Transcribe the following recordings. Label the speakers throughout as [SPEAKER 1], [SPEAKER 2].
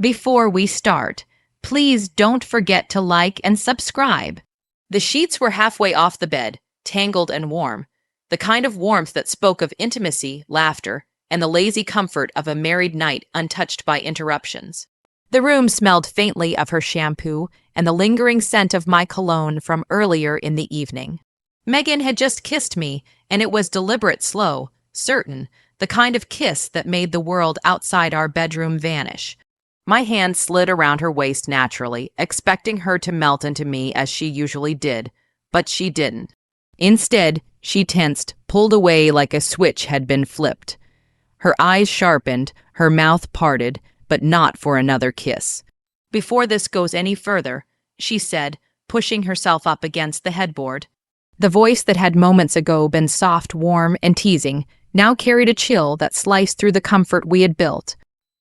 [SPEAKER 1] Before we start, please don't forget to like and subscribe. The sheets were halfway off the bed, tangled and warm, the kind of warmth that spoke of intimacy, laughter, and the lazy comfort of a married night untouched by interruptions. The room smelled faintly of her shampoo and the lingering scent of my cologne from earlier in the evening. Megan had just kissed me, and it was deliberate, slow, certain, the kind of kiss that made the world outside our bedroom vanish. My hand slid around her waist naturally, expecting her to melt into me as she usually did, but she didn't. Instead, she tensed, pulled away like a switch had been flipped. Her eyes sharpened, her mouth parted, but not for another kiss. "Before this goes any further," she said, pushing herself up against the headboard. The voice that had moments ago been soft, warm, and teasing now carried a chill that sliced through the comfort we had built.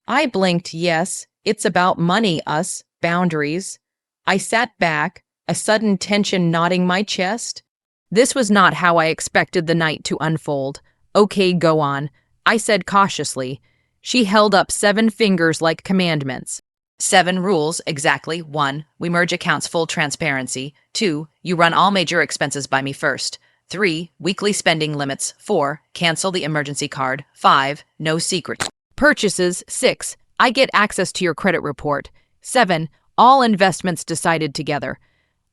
[SPEAKER 1] I blinked yes. It's about money, us, boundaries. I sat back, a sudden tension knotting my chest. This was not how I expected the night to unfold. "Okay, go on," I said cautiously. She held up 7 fingers like commandments. 7 rules, exactly. 1. We merge accounts, full transparency. 2. You run all major expenses by me first. 3. Weekly spending limits. 4. Cancel the emergency card. 5. No secret purchases. 6. I get access to your credit report. 7. All investments decided together.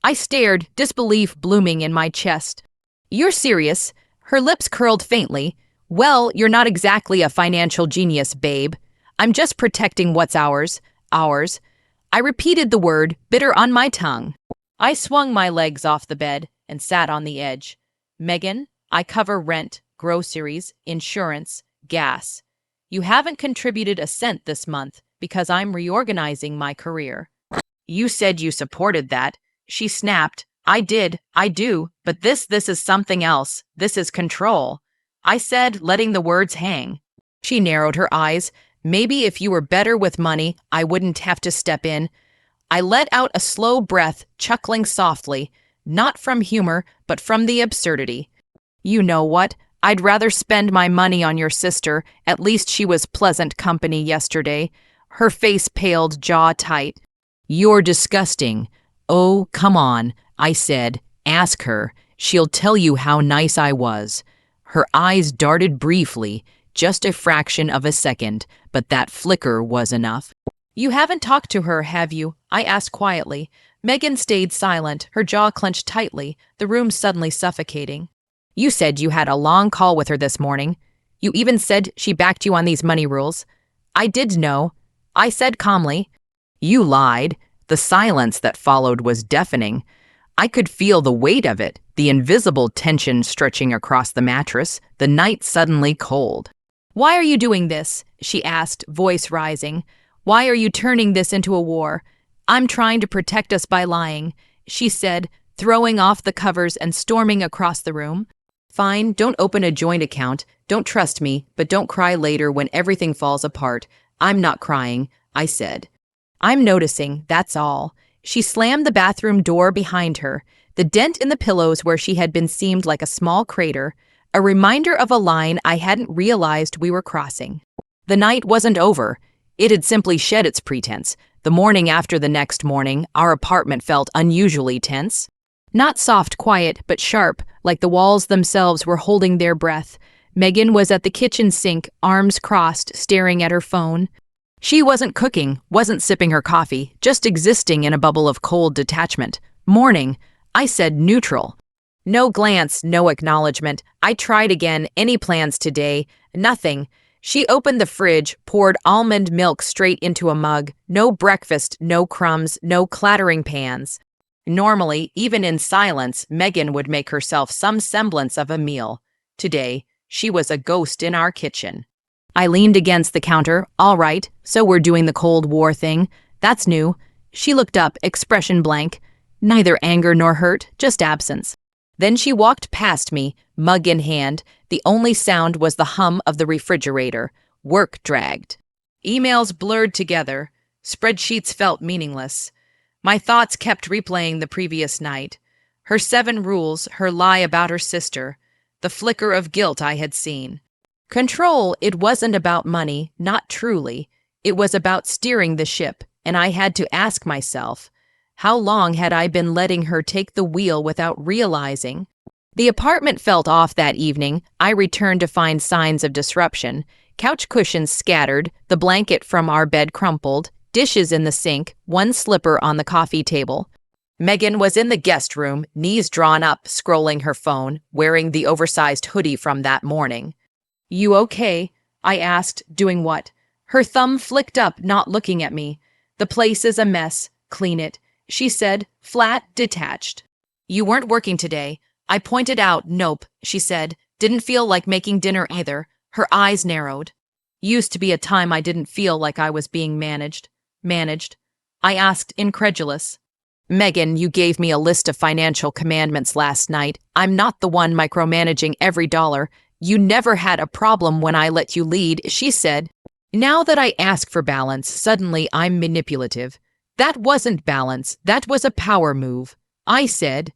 [SPEAKER 1] I stared, disbelief blooming in my chest. "You're serious?" Her lips curled faintly. "Well, you're not exactly a financial genius, babe. I'm just protecting what's ours. Ours." I repeated the word, bitter on my tongue. I swung my legs off the bed and sat on the edge. "Megan, I cover rent, groceries, insurance, gas. You haven't contributed a cent this month because I'm reorganizing my career." "You said you supported that," she snapped. I do, but this is something else. This is control," I said, letting the words hang. She narrowed her eyes. "Maybe if you were better with money, I wouldn't have to step in." I let out a slow breath, chuckling softly, not from humor, but from the absurdity. "You know what? I'd rather spend my money on your sister. At least she was pleasant company yesterday." Her face paled, jaw tight. "You're disgusting." "Oh, come on," I said. "Ask her. She'll tell you how nice I was." Her eyes darted briefly, just a fraction of a second, but that flicker was enough. "You haven't talked to her, have you?" I asked quietly. Megan stayed silent, her jaw clenched tightly, the room suddenly suffocating. "You said you had a long call with her this morning. You even said she backed you on these money rules." "I did know," I said calmly. "You lied." The silence that followed was deafening. I could feel the weight of it, the invisible tension stretching across the mattress, the night suddenly cold. "Why are you doing this?" she asked, voice rising. "Why are you turning this into a war?" "I'm trying to protect us by lying," she said, throwing off the covers and storming across the room. "Fine, don't open a joint account. Don't trust me, but don't cry later when everything falls apart." "I'm not crying," I said. "I'm noticing, that's all." She slammed the bathroom door behind her. The dent in the pillows where she had been seemed like a small crater, a reminder of a line I hadn't realized we were crossing. The night wasn't over. It had simply shed its pretense. The morning after the next morning, our apartment felt unusually tense. Not soft quiet, but sharp, like the walls themselves were holding their breath. Megan was at the kitchen sink, arms crossed, staring at her phone. She wasn't cooking, wasn't sipping her coffee, just existing in a bubble of cold detachment. "Morning," I said, neutral. No glance, no acknowledgement. I tried again. "Any plans today?" "Nothing." She opened the fridge, poured almond milk straight into a mug. No breakfast, no crumbs, no clattering pans. Normally, even in silence, Megan would make herself some semblance of a meal. Today, she was a ghost in our kitchen. I leaned against the counter. "All right, so we're doing the Cold War thing. That's new." She looked up, expression blank. Neither anger nor hurt, just absence. Then she walked past me, mug in hand. The only sound was the hum of the refrigerator. Work dragged. Emails blurred together. Spreadsheets felt meaningless. My thoughts kept replaying the previous night. Her 7 rules, her lie about her sister, the flicker of guilt I had seen. Control, it wasn't about money, not truly. It was about steering the ship, and I had to ask myself, how long had I been letting her take the wheel without realizing? The apartment felt off that evening. I returned to find signs of disruption. Couch cushions scattered, the blanket from our bed crumpled, dishes in the sink, one slipper on the coffee table. Megan was in the guest room, knees drawn up, scrolling her phone, wearing the oversized hoodie from that morning. "You okay?" I asked, doing what? Her thumb flicked up, not looking at me. "The place is a mess. Clean it," she said, flat, detached. "You weren't working today." I pointed out. "Nope," she said. "Didn't feel like making dinner either." Her eyes narrowed. "Used to be a time I didn't feel like I was being managed." "Managed?" I asked, incredulous. "Megan, you gave me a list of financial commandments last night. I'm not the one micromanaging every dollar. You never had a problem when I let you lead," she said. Now that I ask for balance, suddenly I'm manipulative. "That wasn't balance. That was a power move," I said.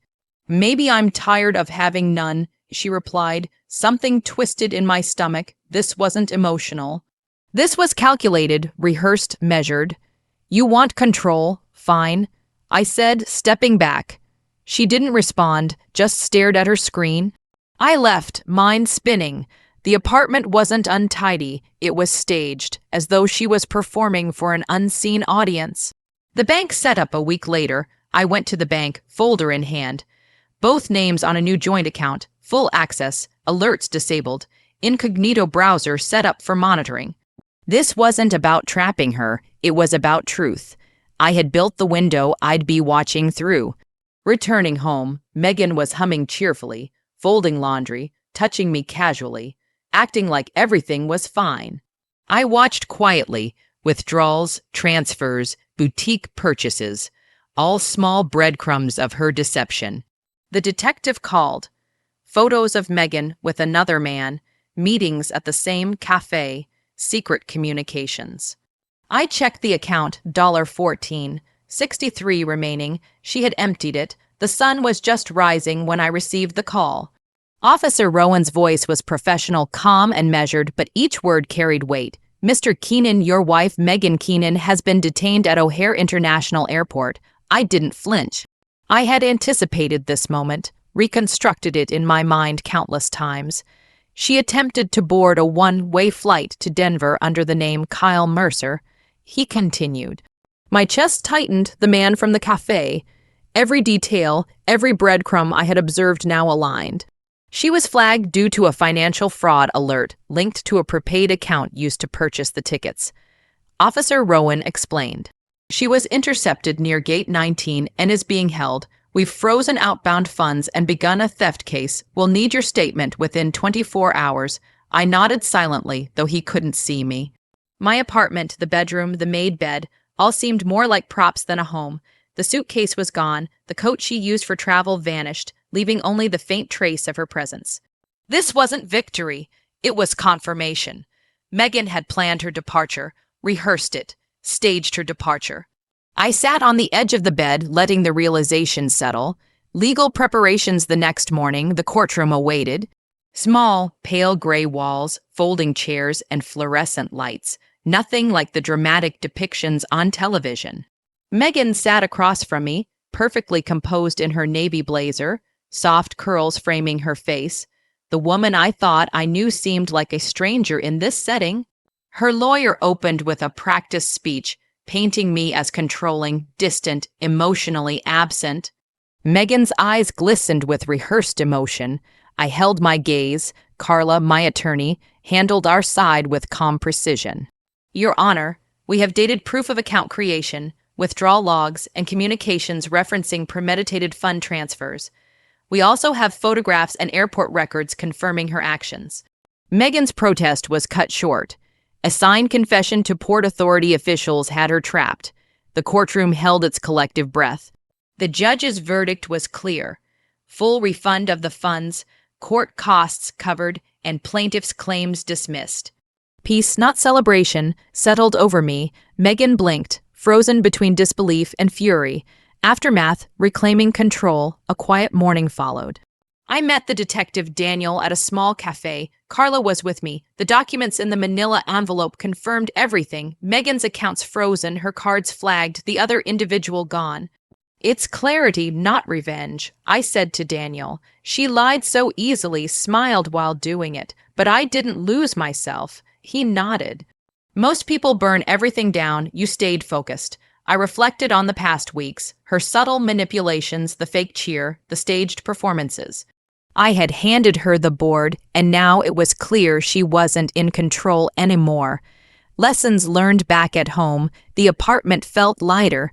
[SPEAKER 1] "Maybe I'm tired of having none," she replied. Something twisted in my stomach. This wasn't emotional. This was calculated, rehearsed, measured. "You want control? Fine," I said, stepping back. She didn't respond, just stared at her screen. I left, mind spinning. The apartment wasn't untidy, it was staged, as though she was performing for an unseen audience. The bank set up a week later. I went to the bank, folder in hand. Both names on a new joint account, full access, alerts disabled, incognito browser set up for monitoring. This wasn't about trapping her, it was about truth. I had built the window I'd be watching through. Returning home, Megan was humming cheerfully, folding laundry, touching me casually, acting like everything was fine. I watched quietly, withdrawals, transfers, boutique purchases, all small breadcrumbs of her deception. The detective called. Photos of Megan with another man, meetings at the same cafe, secret communications. I checked the account, $14, 63 remaining. She had emptied it. The sun was just rising when I received the call. Officer Rowan's voice was professional, calm, and measured, but each word carried weight. "Mr. Keenan, your wife, Megan Keenan, has been detained at O'Hare International Airport." I didn't flinch. I had anticipated this moment, reconstructed it in my mind countless times. She attempted to board a one-way flight to Denver under the name Kyle Mercer. He continued. My chest tightened, the man from the cafe. Every detail, every breadcrumb I had observed now aligned. She was flagged due to a financial fraud alert linked to a prepaid account used to purchase the tickets. Officer Rowan explained. "She was intercepted near Gate 19 and is being held. We've frozen outbound funds and begun a theft case. We'll need your statement within 24 hours. I nodded silently, though he couldn't see me. My apartment, the bedroom, the maid bed, all seemed more like props than a home. The suitcase was gone. The coat she used for travel vanished, leaving only the faint trace of her presence. This wasn't victory. It was confirmation. Megan had planned her departure, rehearsed it, staged her departure. I sat on the edge of the bed, letting the realization settle. Legal preparations the next morning, the courtroom awaited. Small, pale gray walls, folding chairs, and fluorescent lights. Nothing like the dramatic depictions on television. Megan sat across from me, perfectly composed in her navy blazer, soft curls framing her face. The woman I thought I knew seemed like a stranger in this setting. Her lawyer opened with a practiced speech, painting me as controlling, distant, emotionally absent. Megan's eyes glistened with rehearsed emotion. I held my gaze. Carla, my attorney, handled our side with calm precision. "Your Honor, we have dated proof of account creation, withdrawal logs, and communications referencing premeditated fund transfers. We also have photographs and airport records confirming her actions." Megan's protest was cut short. A signed confession to Port Authority officials had her trapped. The courtroom held its collective breath. The judge's verdict was clear. Full refund of the funds, court costs covered, and plaintiff's claims dismissed. Peace, not celebration, settled over me. Megan blinked, frozen between disbelief and fury. Aftermath, reclaiming control, a quiet morning followed. I met the detective Daniel at a small cafe. Carla was with me. The documents in the manila envelope confirmed everything. Megan's accounts frozen, her cards flagged, the other individual gone. It's clarity, not revenge, I said to Daniel. She lied so easily, smiled while doing it, but I didn't lose myself. He nodded. Most people burn everything down, you stayed focused. I reflected on the past weeks, her subtle manipulations, the fake cheer, the staged performances. I had handed her the board, and now it was clear she wasn't in control anymore. Lessons learned back at home, the apartment felt lighter.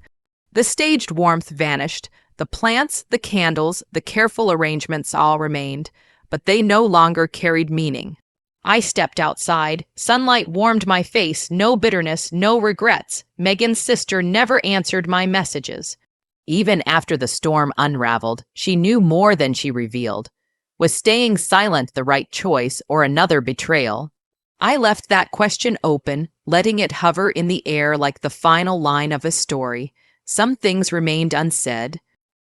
[SPEAKER 1] The staged warmth vanished. The plants, the candles, the careful arrangements all remained, but they no longer carried meaning. I stepped outside. Sunlight warmed my face, no bitterness, no regrets. Megan's sister never answered my messages. Even after the storm unraveled, she knew more than she revealed. Was staying silent the right choice or another betrayal? I left that question open, letting it hover in the air like the final line of a story. Some things remained unsaid.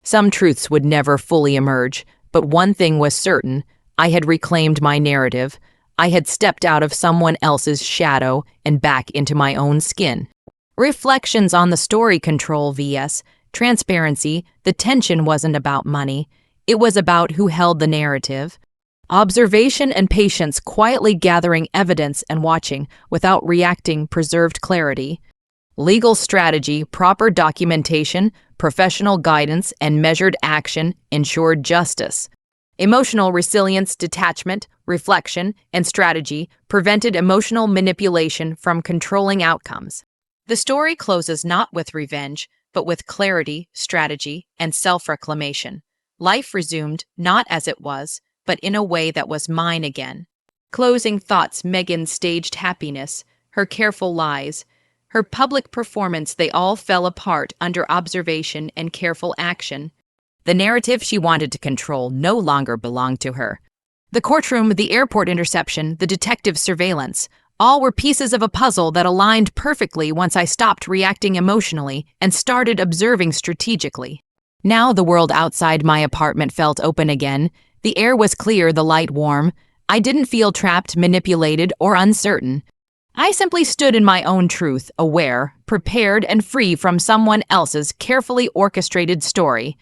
[SPEAKER 1] Some truths would never fully emerge, but one thing was certain. I had reclaimed my narrative. I had stepped out of someone else's shadow and back into my own skin. Reflections on the story control vs. transparency. The tension wasn't about money. It was about who held the narrative. Observation and patience, quietly gathering evidence and watching without reacting, preserved clarity. Legal strategy, proper documentation, professional guidance, and measured action ensured justice. Emotional resilience, detachment, reflection, and strategy prevented emotional manipulation from controlling outcomes. The story closes not with revenge, but with clarity, strategy, and self-reclamation. Life resumed, not as it was, but in a way that was mine again. Closing thoughts. Megan's staged happiness, her careful lies, her public performance, they all fell apart under observation and careful action. The narrative she wanted to control no longer belonged to her. The courtroom, the airport interception, the detective's surveillance, all were pieces of a puzzle that aligned perfectly once I stopped reacting emotionally and started observing strategically. Now the world outside my apartment felt open again. The air was clear, the light warm. I didn't feel trapped, manipulated, or uncertain. I simply stood in my own truth, aware, prepared, and free from someone else's carefully orchestrated story.